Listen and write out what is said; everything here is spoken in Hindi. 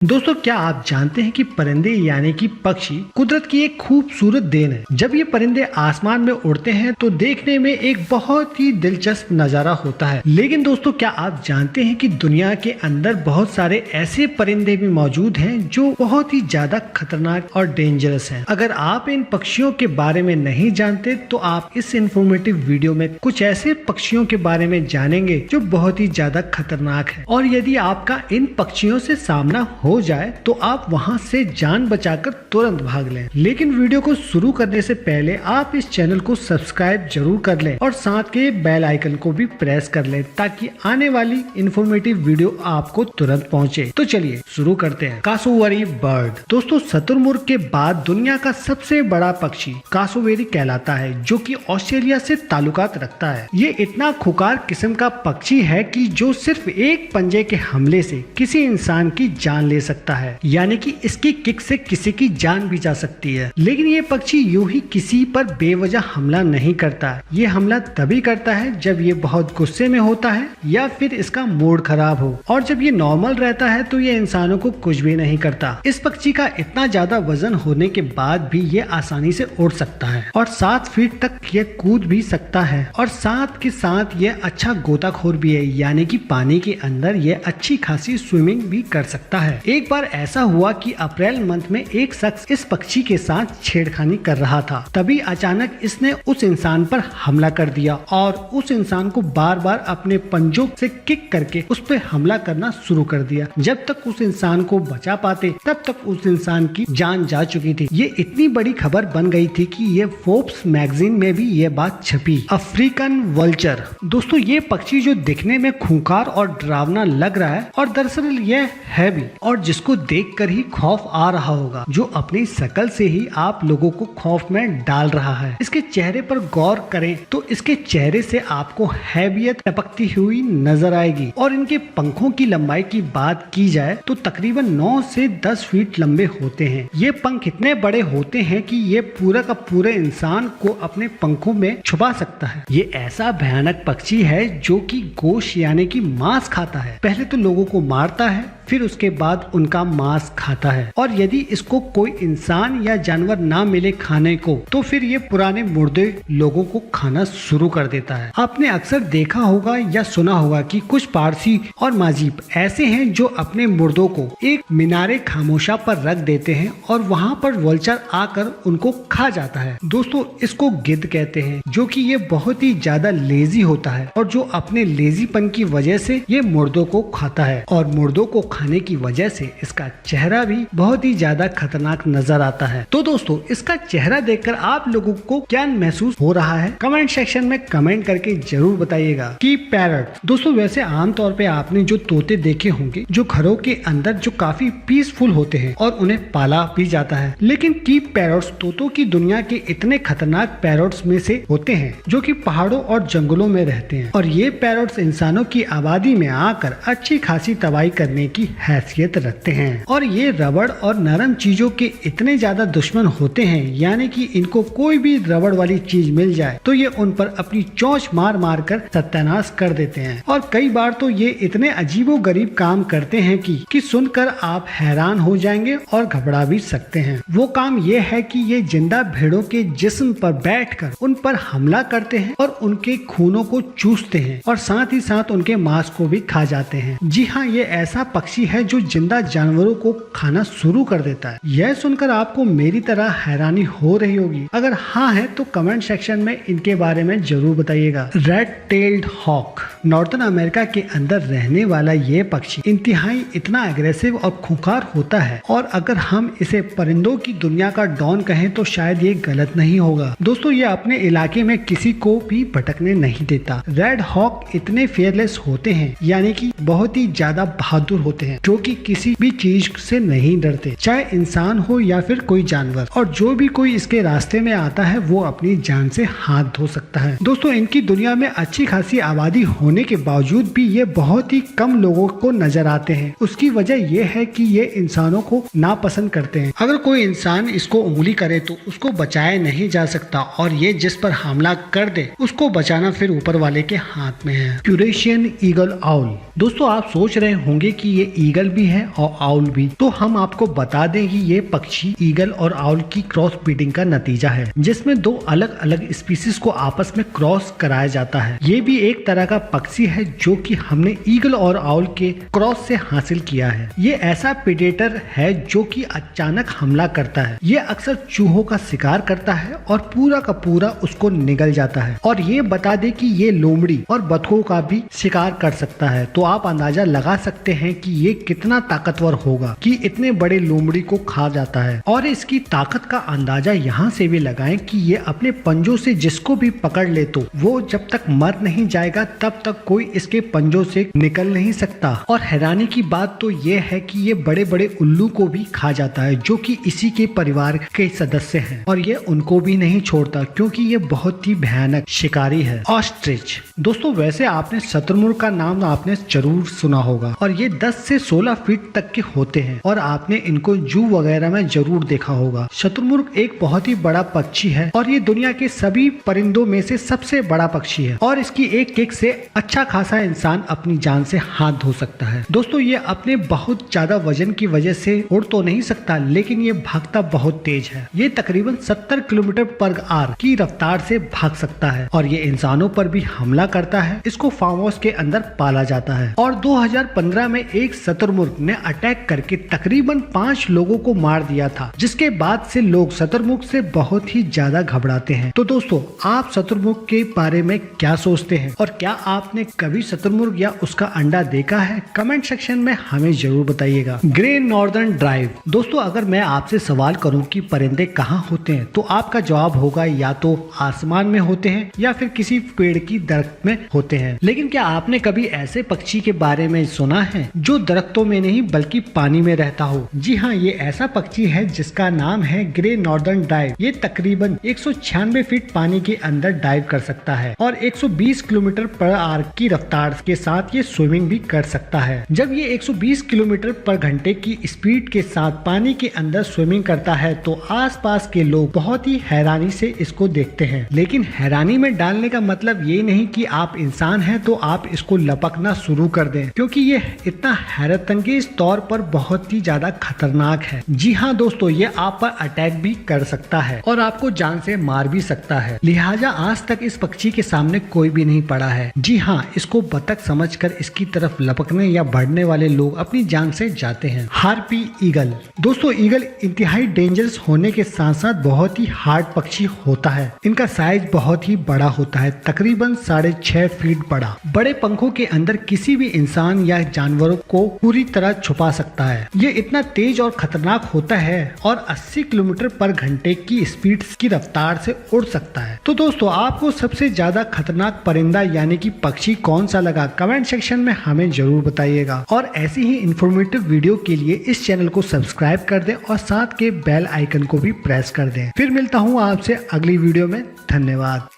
दोस्तों, क्या आप जानते हैं कि परिंदे यानी कि पक्षी कुदरत की एक खूबसूरत देन है। जब ये परिंदे आसमान में उड़ते हैं तो देखने में एक बहुत ही दिलचस्प नजारा होता है। लेकिन दोस्तों, क्या आप जानते हैं कि दुनिया के अंदर बहुत सारे ऐसे परिंदे भी मौजूद हैं जो बहुत ही ज्यादा खतरनाक और डेंजरस हैं। अगर आप इन पक्षियों के बारे में नहीं जानते तो आप इस इंफॉर्मेटिव वीडियो में कुछ ऐसे पक्षियों के बारे में जानेंगे जो बहुत ही ज्यादा खतरनाक है। और यदि आपका इन पक्षियों से सामना हो जाए तो आप वहां से जान बचाकर तुरंत भाग लें। लेकिन वीडियो को शुरू करने से पहले आप इस चैनल को सब्सक्राइब जरूर कर लें और साथ के बेल आइकन को भी प्रेस कर लें ताकि आने वाली इंफॉर्मेटिव वीडियो आपको तुरंत पहुंचे। तो चलिए शुरू करते हैं। कासोवेरी बर्ड। दोस्तों, शुतुरमुर्ग के बाद दुनिया का सबसे बड़ा पक्षी कासोवेरी कहलाता है, जो कि ऑस्ट्रेलिया से ताल्लुकात रखता है। ये इतना खुकार किस्म का पक्षी है कि जो सिर्फ एक पंजे के हमले से किसी इंसान की जान ले सकता है, यानी कि इसकी किक से किसी की जान भी जा सकती है। लेकिन ये पक्षी यूं ही किसी पर बेवजह हमला नहीं करता। ये हमला तभी करता है जब ये बहुत गुस्से में होता है या फिर इसका मूड खराब हो, और जब ये नॉर्मल रहता है तो ये इंसानों को कुछ भी नहीं करता। इस पक्षी का इतना ज्यादा वजन होने के बाद भी ये आसानी से उड़ सकता है और 7 फीट तक ये कूद भी सकता है, और साथ के साथ ये अच्छा गोताखोर भी है, यानी कि पानी के अंदर ये अच्छी खासी स्विमिंग भी कर सकता है। एक बार ऐसा हुआ कि अप्रैल मंथ में एक शख्स इस पक्षी के साथ छेड़खानी कर रहा था। तभी अचानक इसने उस इंसान पर हमला कर दिया और उस इंसान को बार बार अपने पंजों से किक करके उस पर हमला करना शुरू कर दिया। जब तक उस इंसान को बचा पाते तब तक उस इंसान की जान जा चुकी थी। ये इतनी बड़ी खबर बन गई थी कि ये फोर्ब्स मैगजीन में भी ये बात छपी। African vulture. दोस्तों, ये पक्षी जो दिखने में खूंखार और डरावना लग रहा है और दरअसल ये है भी, और जिसको देखकर ही खौफ आ रहा होगा, जो अपनी शकल से ही आप लोगों को खौफ में डाल रहा है। इसके चेहरे पर गौर करें तो इसके चेहरे से आपको हैबियत टपकती हुई नजर आएगी, और इनके पंखों की लंबाई की बात की जाए तो तकरीबन 9 से 10 फीट लंबे होते हैं। ये पंख इतने बड़े होते हैं कि ये पूरा का पूरे इंसान को अपने पंखों में छुपा सकता है। ये ऐसा भयानक पक्षी है जो कि गोश्त यानी कि मांस खाता है। पहले तो लोगों को मारता है, फिर उसके बाद उनका मांस खाता है, और यदि इसको कोई इंसान या जानवर ना मिले खाने को तो फिर ये पुराने मुर्दे लोगों को खाना शुरू कर देता है। आपने अक्सर देखा होगा या सुना होगा कि कुछ पारसी और माजीब ऐसे हैं जो अपने मुर्दों को एक मीनारे खामोशा पर रख देते हैं और वहाँ पर वल्चर आकर उनको खा जाता है। दोस्तों, इसको गिद्ध कहते हैं, जो कि ये बहुत ही ज्यादा लेजी होता है और जो अपने लेजीपन की वजह से ये मुर्दों को खाता है, और मुर्दों को खाने की वजह से इसका चेहरा भी बहुत ही ज्यादा खतरनाक नजर आता है। तो दोस्तों, इसका चेहरा देखकर आप लोगों को क्या महसूस हो रहा है, कमेंट सेक्शन में कमेंट करके जरूर बताइएगा। की पैरट। दोस्तों, वैसे आमतौर पे आपने जो तोते देखे होंगे जो घरों के अंदर जो काफी पीसफुल होते हैं और उन्हें पाला भी जाता है, लेकिन की पैरट्स तोतों की दुनिया के इतने खतरनाक पैरट्स में से होते हैं जो कि पहाड़ों और जंगलों में रहते हैं, और ये पैरट्स इंसानों की आबादी में आकर अच्छी खासी तबाही करने की हैसियत रखते हैं। और ये रबड़ और नरम चीजों के इतने ज्यादा दुश्मन होते हैं, यानी कि इनको कोई भी रबड़ वाली चीज मिल जाए तो ये उन पर अपनी चोंच मार मार कर सत्यानाश कर देते हैं। और कई बार तो ये इतने अजीबो गरीब काम करते हैं कि सुनकर आप हैरान हो जाएंगे और घबरा भी सकते हैं। वो काम ये है कि ये जिंदा भेड़ों के जिस्म पर बैठकर उन पर हमला करते हैं और उनके खूनों को चूसते हैं, और साथ ही साथ उनके मांस को भी खा जाते हैं। जी हाँ, ये ऐसा पक्षी है जो जिंदा जानवरों को खाना शुरू कर देता है। यह सुनकर आपको मेरी तरह हैरानी हो रही होगी। अगर हाँ है तो कमेंट सेक्शन में इनके बारे में जरूर बताइएगा। Red tailed hawk. Northern America के अंदर रहने वाला ये पक्षी इंतहाई इतना एग्रेसिव और खूंखार होता है, और अगर हम इसे परिंदों की दुनिया का डॉन कहें तो शायद ये गलत नहीं होगा। दोस्तों, ये अपने इलाके में किसी को भी भटकने नहीं देता। रेड हॉक इतने फेयरलेस होते हैं, यानी कि बहुत ही ज्यादा बहादुर होते हैं, जो कि किसी भी चीज से नहीं डरते, चाहे इंसान हो या फिर कोई जानवर, और जो भी कोई इसके रास्ते में आता है वो अपनी जान से हाथ धो सकता है। दोस्तों, इनकी दुनिया में अच्छी खासी आबादी होने के बावजूद भी ये बहुत ही कम लोगों को नजर आते हैं। उसकी वजह यह है कि ये इंसानों को नापसंद करते हैं। अगर कोई इंसान इसको उंगली करे तो उसको बचाया नहीं जा सकता, और ये जिस पर हमला कर दे उसको बचाना फिर ऊपर वाले के हाथ में है। Eurasian eagle owl. दोस्तों, आप सोच रहे होंगे कि ये ये ईगल भी है और आउल भी। तो हम आपको बता दें कि ये पक्षी ईगल और आउल की क्रॉस ब्रीडिंग का नतीजा है, जिसमें दो अलग अलग स्पीसीज को आपस में क्रॉस कराया जाता है। ये भी एक तरह का पक्षी है जो कि हमने ईगल और आउल के क्रॉस से हासिल किया है। ये ऐसा प्रेडेटर है जो कि अचानक हमला करता है। ये अक्सर चूहों का शिकार करता है और पूरा का पूरा उसको निगल जाता है। और ये बता दे कि ये लोमड़ी और बतखों का भी शिकार कर सकता है। तो आप अंदाजा लगा सकते हैं कि ये कितना ताकतवर होगा कि इतने बड़े लोमड़ी को खा जाता है। और इसकी ताकत का अंदाजा यहाँ से भी लगाएं कि ये अपने पंजों से जिसको भी पकड़ ले तो वो जब तक मर नहीं जाएगा तब तक कोई इसके पंजों से निकल नहीं सकता। और हैरानी की बात तो ये है कि ये बड़े बड़े उल्लू को भी खा जाता है जो कि इसी के परिवार के सदस्य हैं। और ये उनको भी नहीं छोड़ता क्योंकि ये बहुत ही भयानक शिकारी है। ऑस्ट्रिच दोस्तों, वैसे आपने शुतुरमुर्ग का नाम आपने जरूर सुना होगा और ये 10 से 16 फीट तक के होते हैं और आपने इनको जू वगैरह में जरूर देखा होगा। शुतुरमुर्ग एक बहुत ही बड़ा पक्षी है और ये दुनिया के सभी परिंदों में से सबसे बड़ा पक्षी है और इसकी एक किक से अच्छा खासा इंसान अपनी जान से हाथ धो सकता है। दोस्तों, ये अपने बहुत ज्यादा वजन की वजह से उड़ तो नहीं सकता, लेकिन ये भागता बहुत तेज है। ये तकरीबन 70 किलोमीटर पर आवर की रफ्तार से भाग सकता है और ये इंसानों पर भी हमला करता है। इसको फार्म हाउस के अंदर पाला जाता है और 2015 में एक शुतुरमुर्ग ने अटैक करके तकरीबन 5 लोगों को मार दिया था, जिसके बाद से लोग शुतुरमुर्ग से बहुत ही ज्यादा घबराते हैं। तो दोस्तों, आप शुतुरमुर्ग के बारे में क्या सोचते हैं और क्या आपने कभी शुतुरमुर्ग या उसका अंडा देखा है? कमेंट सेक्शन में हमें जरूर बताइएगा। ग्रे नॉर्दर्न ड्राइव दोस्तों, अगर मैं आपसे सवाल करूं कि परिंदे कहाँ होते हैं तो आपका जवाब होगा या तो आसमान में होते हैं या फिर किसी पेड़ की दरख्त में होते हैं। लेकिन क्या आपने कभी ऐसे पक्षी के बारे में सुना है जो दरख्तों में नहीं बल्कि पानी में रहता हो? जी हाँ, ये ऐसा पक्षी है जिसका नाम है ग्रे नॉर्दर्न डाइव। ये तकरीबन 196 फीट पानी के अंदर डाइव कर सकता है और 120 किलोमीटर पर आवर की रफ्तार के साथ ये स्विमिंग भी कर सकता है। जब ये 120 किलोमीटर पर घंटे की स्पीड के साथ पानी के अंदर स्विमिंग करता है तो आसपास के लोग बहुत ही हैरानी से इसको देखते हैं। लेकिन हैरानी में डालने का मतलब ये नहीं कि आप इंसान हैं तो आप इसको लपकना शुरू कर दें, क्योंकि ये इतना हैरतअंगेज तौर पर बहुत ही ज्यादा खतरनाक है। जी हाँ दोस्तों, ये आप पर अटैक भी कर सकता है और आपको जान से मार भी सकता है। लिहाजा आज तक इस पक्षी के सामने कोई भी नहीं पड़ा है। जी हाँ, इसको बतख समझकर इसकी तरफ लपकने या बढ़ने वाले लोग अपनी जान से जाते हैं। हार्पी ईगल दोस्तों, ईगल इंतहाई डेंजरस होने के साथ साथ बहुत ही हार्ड पक्षी होता है। इनका साइज बहुत ही बड़ा होता है, तकरीबन 6.5 फीट बड़ा। बड़े पंखों के अंदर किसी भी इंसान या जानवरों को पूरी तरह छुपा सकता है। ये इतना तेज और खतरनाक होता है और 80 किलोमीटर पर घंटे की स्पीड की रफ्तार से उड़ सकता है। तो दोस्तों, आपको सबसे ज्यादा खतरनाक परिंदा यानी कि पक्षी कौन सा लगा? कमेंट सेक्शन में हमें जरूर बताइएगा और ऐसी ही इंफॉर्मेटिव वीडियो के लिए इस चैनल को सब्सक्राइब कर दें और साथ के बेल आइकन को भी प्रेस कर दें। फिर मिलता हूँ आपसे अगली वीडियो में। धन्यवाद।